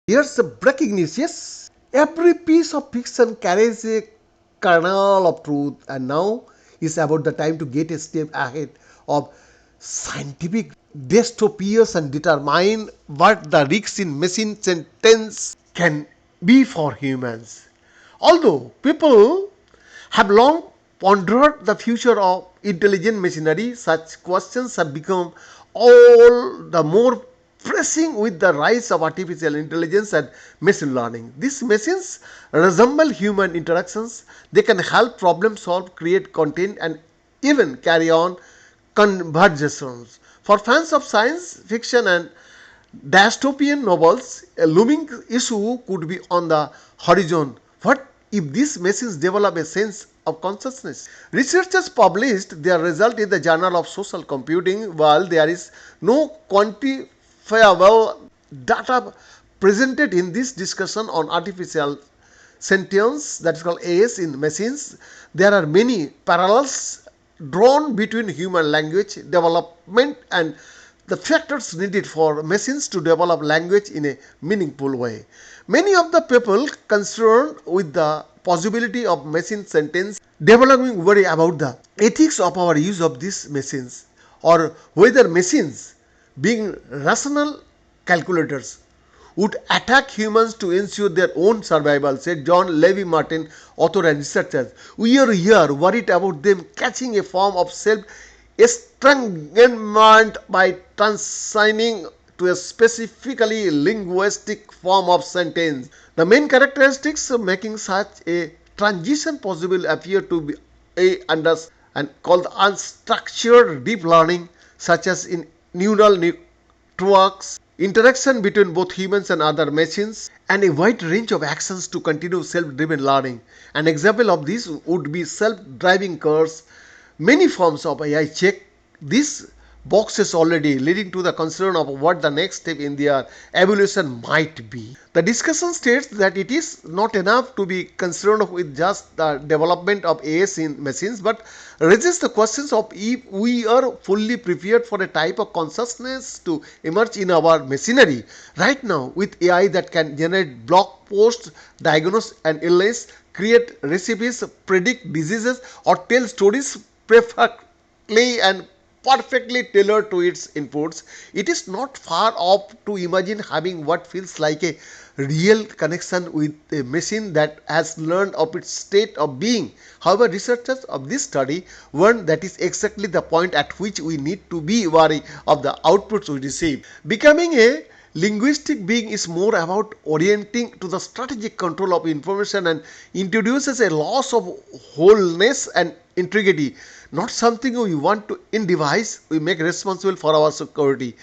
Here's the breaking news. Yes, every piece of fiction carries a kernel of truth, and now is about the time to get a step ahead of scientific dystopias and determine what the risks in machine sentence can be for humans. Although people have long pondered the future of intelligent machinery, such questions have become all the more pressing with the rise of artificial intelligence and machine learning. These machines resemble human interactions. They can help problem solve, create content, and even carry on conversations. For fans of science fiction and dystopian novels, a looming issue could be on the horizon. What if these machines develop a sense of consciousness? Researchers published their result in the Journal of Social Computing. While there is no quantifiable data presented in this discussion on artificial sentience, that is called AS, in machines, there are many parallels drawn between human language development and the factors needed for machines to develop language in a meaningful way. Many of the people concerned with the possibility of machine sentence developing worry about the ethics of our use of these machines, or whether machines, being rational calculators, would attack humans to ensure their own survival, said John Levy Martin, author and researcher. We are here worried about them catching a form of self estrangement by transitioning to a specifically linguistic form of sentence. The main characteristics of making such a transition possible appear to be under and called unstructured deep learning, such as in neural networks, interaction between both humans and other machines, and a wide range of actions to continue self-driven learning. An example of this would be self-driving cars. Many forms of AI check these boxes already, leading to the concern of what the next step in their evolution might be. The discussion states that it is not enough to be concerned with just the development of AS in machines, but raises the questions of if we are fully prepared for a type of consciousness to emerge in our machinery. Right now, with AI that can generate blog posts, diagnose an illness, create recipes, predict diseases, or tell stories perfectly and perfectly tailored to its inputs, it is not far off to imagine having what feels like a real connection with a machine that has learned of its state of being. However, researchers of this study warn that is exactly the point at which we need to be wary of the outputs we receive. Becoming a linguistic being is more about orienting to the strategic control of information and introduces a loss of wholeness and integrity, not something we want to in device we make responsible for our security.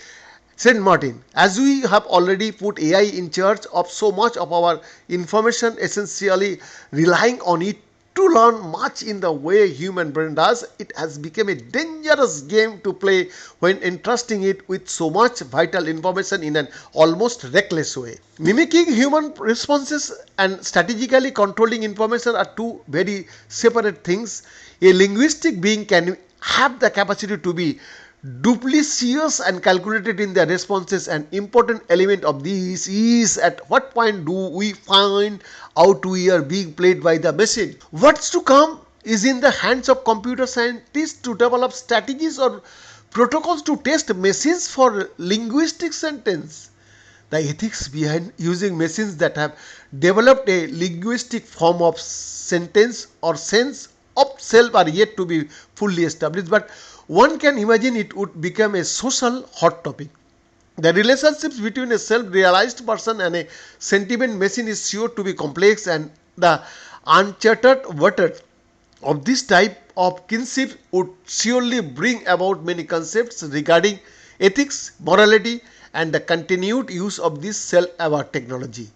Saint Martin, as we have already put AI in charge of so much of our information, essentially relying on it to learn much in the way human brain does, it has become a dangerous game to play when entrusting it with so much vital information in an almost reckless way. Mimicking human responses and strategically controlling information are two very separate things. A linguistic being can have the capacity to be duplicitous and calculated in their responses. An important element of this is at what point do we find out we are being played by the machine. What's to come is in the hands of computer scientists to develop strategies or protocols to test machines for linguistic sentence. The ethics behind using machines that have developed a linguistic form of sentence or sense of self are yet to be fully established, but one can imagine it would become a social hot topic. The relationships between a self-realized person and a sentient machine is sure to be complex, and the uncharted waters of this type of kinship would surely bring about many concepts regarding ethics, morality, and the continued use of this self-aware technology.